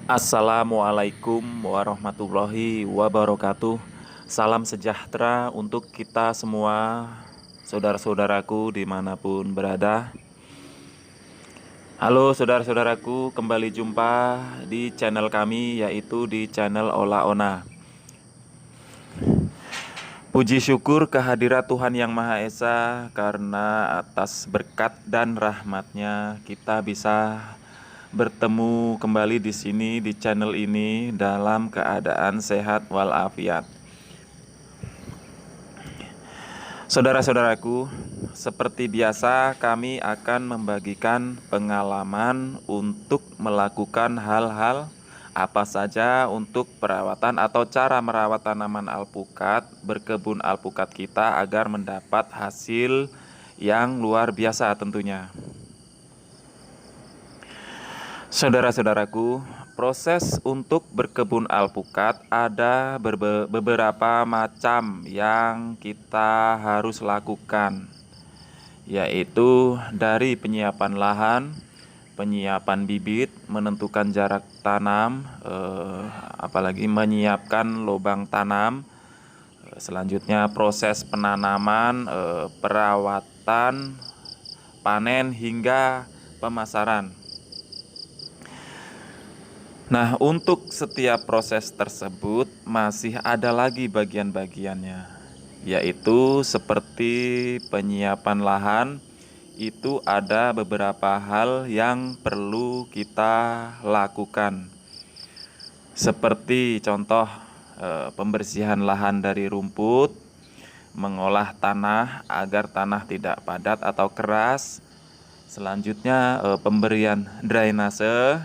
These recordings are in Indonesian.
Assalamualaikum warahmatullahi wabarakatuh. Salam sejahtera untuk kita semua, saudara-saudaraku dimanapun berada. Halo saudara-saudaraku, kembali jumpa di channel kami, yaitu di channel Ola Ona. Puji syukur kehadirat Tuhan Yang Maha Esa, karena atas berkat dan rahmat-Nya kita bisa bertemu kembali di sini, di channel ini, dalam keadaan sehat walafiat. Saudara-saudaraku, seperti biasa kami akan membagikan pengalaman untuk melakukan hal-hal apa saja untuk perawatan atau cara merawat tanaman alpukat, berkebun alpukat kita agar mendapat hasil yang luar biasa tentunya. Saudara-saudaraku, proses untuk berkebun alpukat ada beberapa macam yang kita harus lakukan, yaitu dari penyiapan lahan, penyiapan bibit, menentukan jarak tanam, apalagi menyiapkan lubang tanam. Selanjutnya proses penanaman, perawatan, panen hingga pemasaran. Nah, untuk setiap proses tersebut masih ada lagi bagian-bagiannya, yaitu seperti penyiapan lahan. Itu ada beberapa hal yang perlu kita lakukan, seperti contoh pembersihan lahan dari rumput, mengolah tanah agar tanah tidak padat atau keras. Selanjutnya pemberian drainase,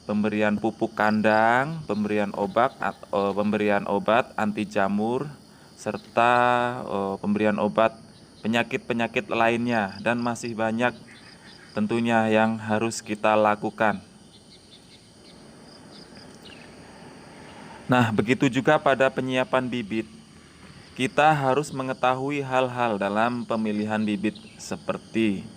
pemberian pupuk kandang, pemberian obat anti jamur, serta pemberian obat penyakit-penyakit lainnya, dan masih banyak tentunya yang harus kita lakukan. Nah, begitu juga pada penyiapan bibit. Kita harus mengetahui hal-hal dalam pemilihan bibit, seperti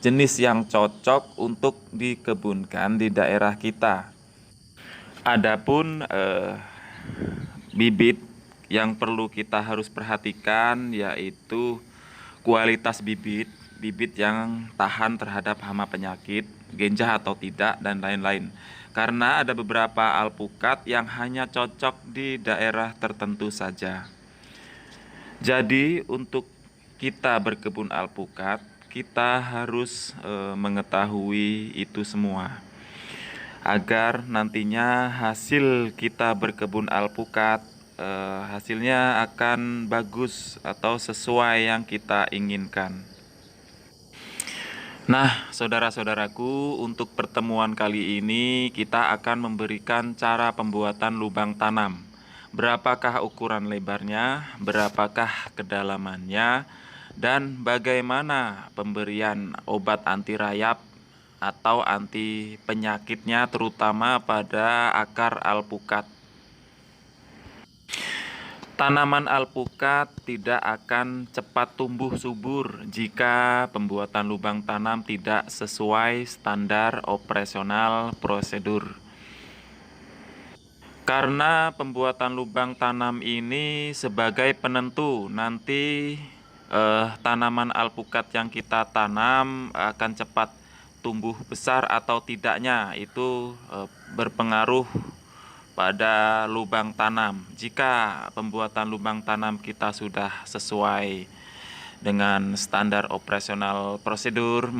jenis yang cocok untuk dikebunkan di daerah kita. Adapun bibit yang perlu kita harus perhatikan yaitu kualitas bibit, bibit yang tahan terhadap hama penyakit, genjah atau tidak, dan lain-lain. Karena ada beberapa alpukat yang hanya cocok di daerah tertentu saja. Jadi untuk kita berkebun alpukat, kita harus mengetahui itu semua, agar nantinya hasil kita berkebun alpukat hasilnya akan bagus atau sesuai yang kita inginkan. Nah, saudara-saudaraku, untuk pertemuan kali ini kita akan memberikan cara pembuatan lubang tanam. Berapakah ukuran lebarnya, berapakah kedalamannya, dan bagaimana pemberian obat anti rayap atau anti penyakitnya, terutama pada akar alpukat. Tanaman alpukat tidak akan cepat tumbuh subur jika pembuatan lubang tanam tidak sesuai standar operasional prosedur. Karena pembuatan lubang tanam ini sebagai penentu nanti tanaman alpukat yang kita tanam akan cepat tumbuh besar atau tidaknya, itu berpengaruh pada lubang tanam. Jika pembuatan lubang tanam kita sudah sesuai dengan standar operasional prosedur,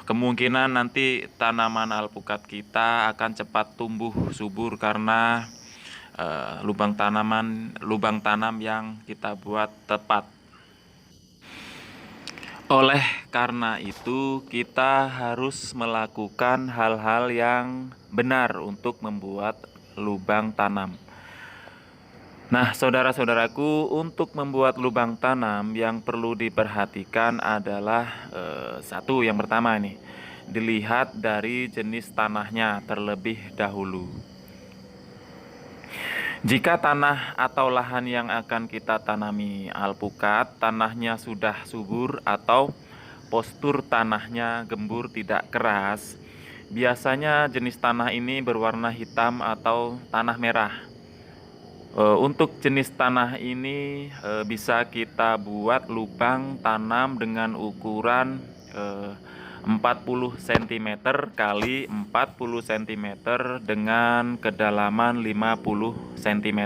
kemungkinan nanti tanaman alpukat kita akan cepat tumbuh subur karena lubang tanam yang kita buat tepat. Oleh karena itu, kita harus melakukan hal-hal yang benar untuk membuat lubang tanam. Nah, saudara-saudaraku, untuk membuat lubang tanam yang perlu diperhatikan adalah satu, yang pertama nih, dilihat dari jenis tanahnya terlebih dahulu. Jika tanah atau lahan yang akan kita tanami alpukat, tanahnya sudah subur atau postur tanahnya gembur tidak keras, biasanya jenis tanah ini berwarna hitam atau tanah merah. Untuk jenis tanah ini bisa kita buat lubang tanam dengan ukuran 40 cm kali 40 cm dengan kedalaman 50 cm.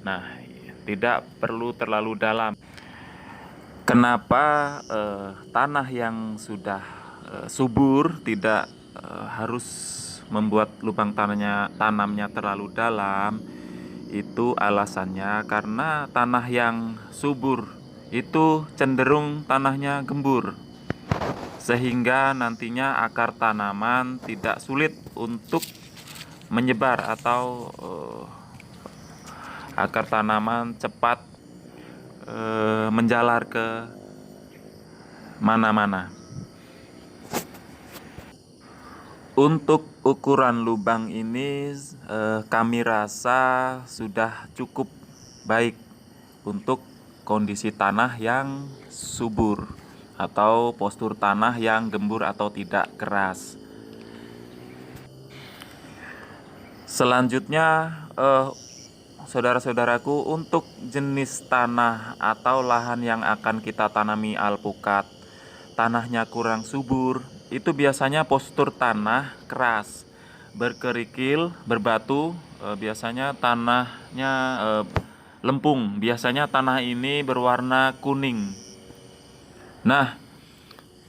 Nah, tidak perlu terlalu dalam. Kenapa tanah yang sudah subur tidak harus membuat lubang tanamnya terlalu dalam? Itu alasannya karena tanah yang subur itu cenderung tanahnya gembur, sehingga nantinya akar tanaman tidak sulit untuk menyebar atau akar tanaman cepat menjalar ke mana-mana. Untuk ukuran lubang ini kami rasa sudah cukup baik untuk kondisi tanah yang subur atau postur tanah yang gembur atau tidak keras. Selanjutnya, saudara-saudaraku, untuk jenis tanah atau lahan yang akan kita tanami alpukat, tanahnya kurang subur, itu biasanya postur tanah keras, berkerikil, berbatu, biasanya tanahnya lempung. Biasanya tanah ini berwarna kuning. Nah,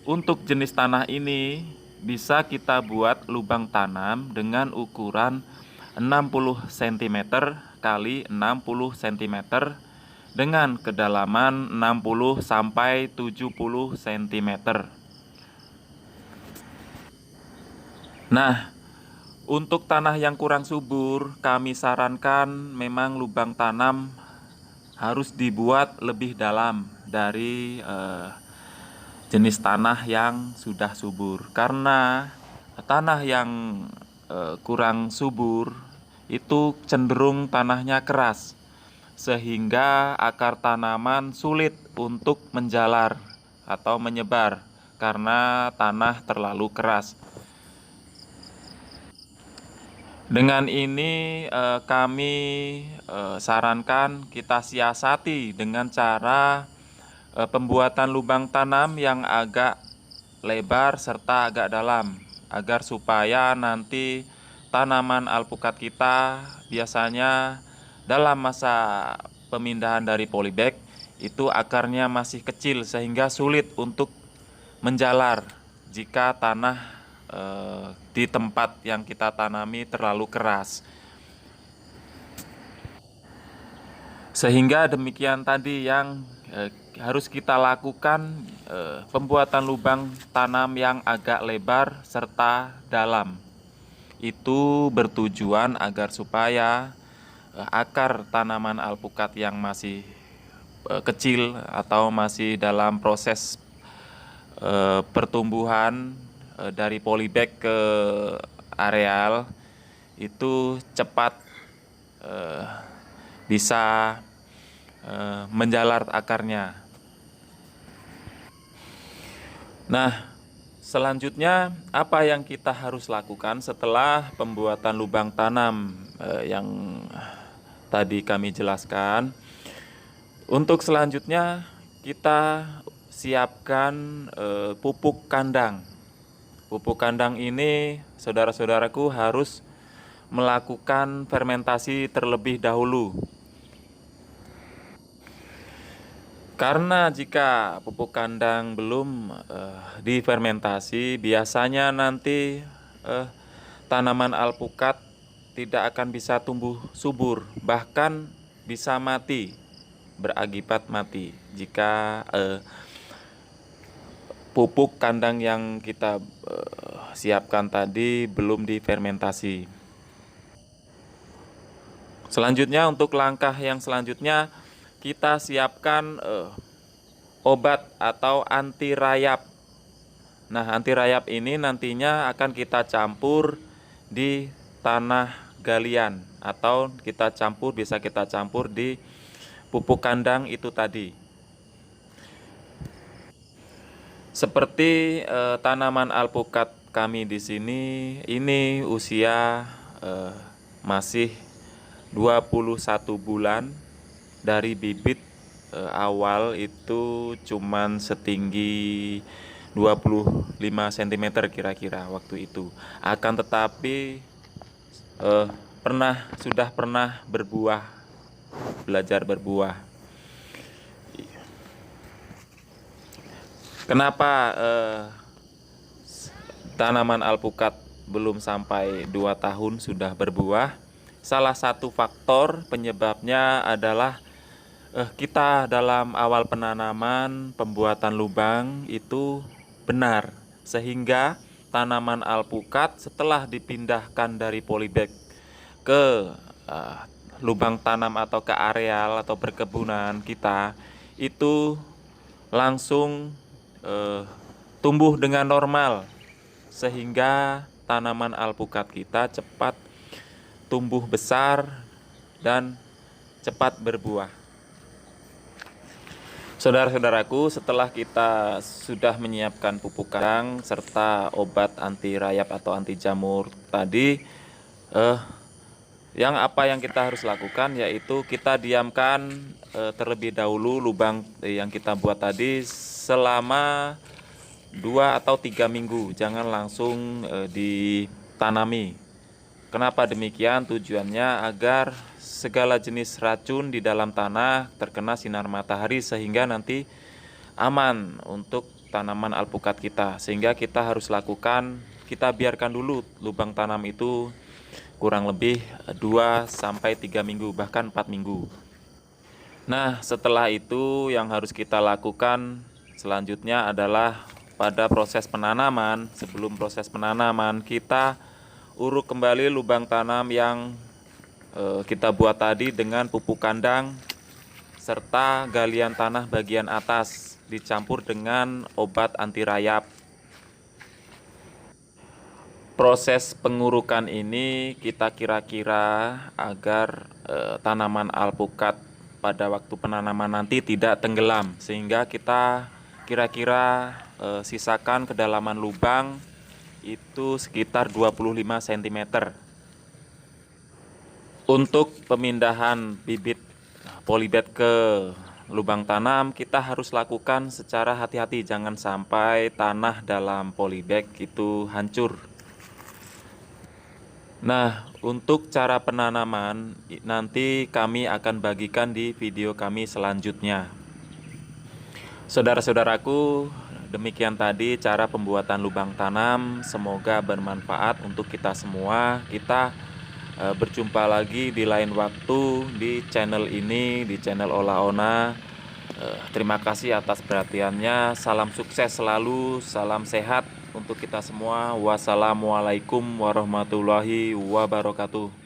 untuk jenis tanah ini bisa kita buat lubang tanam dengan ukuran 60 cm kali 60 cm dengan kedalaman 60 sampai 70 cm. Nah, untuk tanah yang kurang subur, kami sarankan memang lubang tanam harus dibuat lebih dalam dari jenis tanah yang sudah subur. Karena tanah yang kurang subur itu cenderung tanahnya keras, sehingga akar tanaman sulit untuk menjalar atau menyebar karena tanah terlalu keras. Dengan ini kami sarankan kita siasati dengan cara pembuatan lubang tanam yang agak lebar serta agak dalam, agar supaya nanti tanaman alpukat kita biasanya dalam masa pemindahan dari polybag itu akarnya masih kecil sehingga sulit untuk menjalar jika tanah di tempat yang kita tanami terlalu keras. Sehingga demikian tadi yang harus kita lakukan, pembuatan lubang tanam yang agak lebar serta dalam. Itu bertujuan agar supaya akar tanaman alpukat yang masih kecil atau masih dalam proses pertumbuhan dari polybag ke areal itu cepat bisa menjalar akarnya. Nah, selanjutnya apa yang kita harus lakukan setelah pembuatan lubang tanam yang tadi kami jelaskan? Untuk selanjutnya kita siapkan pupuk kandang. Pupuk kandang ini, saudara-saudaraku, harus melakukan fermentasi terlebih dahulu. Karena jika pupuk kandang belum difermentasi, biasanya nanti tanaman alpukat tidak akan bisa tumbuh subur, bahkan bisa mati, berakibat mati jika pupuk kandang yang kita siapkan tadi belum difermentasi. Selanjutnya, untuk langkah yang selanjutnya, kita siapkan obat atau anti rayap. Nah, anti rayap ini nantinya akan kita campur di tanah galian atau bisa kita campur di pupuk kandang itu tadi. Seperti tanaman alpukat kami di sini ini usia masih 21 bulan dari bibit. Awal itu cuman setinggi 25 cm kira-kira waktu itu. Akan tetapi sudah pernah berbuah, belajar berbuah. Kenapa tanaman alpukat belum sampai 2 tahun sudah berbuah? Salah satu faktor penyebabnya adalah kita dalam awal penanaman, pembuatan lubang itu benar, sehingga tanaman alpukat setelah dipindahkan dari polybag ke lubang tanam atau ke areal atau perkebunan kita, itu langsung tumbuh dengan normal, sehingga tanaman alpukat kita cepat tumbuh besar dan cepat berbuah. Saudara-saudaraku, setelah kita sudah menyiapkan pupuk kandang serta obat anti rayap atau anti jamur tadi, yang kita harus lakukan yaitu kita diamkan terlebih dahulu lubang yang kita buat tadi selama 2 atau 3 minggu, jangan langsung ditanami. Kenapa demikian? Tujuannya agar segala jenis racun di dalam tanah terkena sinar matahari sehingga nanti aman untuk tanaman alpukat kita. Sehingga kita harus lakukan, kita biarkan dulu lubang tanam itu kurang lebih 2 sampai 3 minggu, bahkan 4 minggu. Nah, setelah itu yang harus kita lakukan selanjutnya adalah pada proses penanaman. Sebelum proses penanaman, kita uruk kembali lubang tanam yang kita buat tadi dengan pupuk kandang serta galian tanah bagian atas dicampur dengan obat anti rayap. Proses pengurukan ini kita kira-kira agar tanaman alpukat pada waktu penanaman nanti tidak tenggelam, sehingga kita kira-kira sisakan kedalaman lubang itu sekitar 25 cm. Untuk pemindahan bibit polybag ke lubang tanam, kita harus lakukan secara hati-hati, jangan sampai tanah dalam polybag itu hancur. Nah, untuk cara penanaman nanti kami akan bagikan di video kami selanjutnya. Saudara-saudaraku, demikian tadi cara pembuatan lubang tanam. Semoga bermanfaat untuk kita semua. Kita berjumpa lagi di lain waktu di channel ini, di channel Olah Ona. Terima kasih atas perhatiannya. Salam sukses selalu, salam sehat untuk kita semua. Wassalamualaikum warahmatullahi wabarakatuh.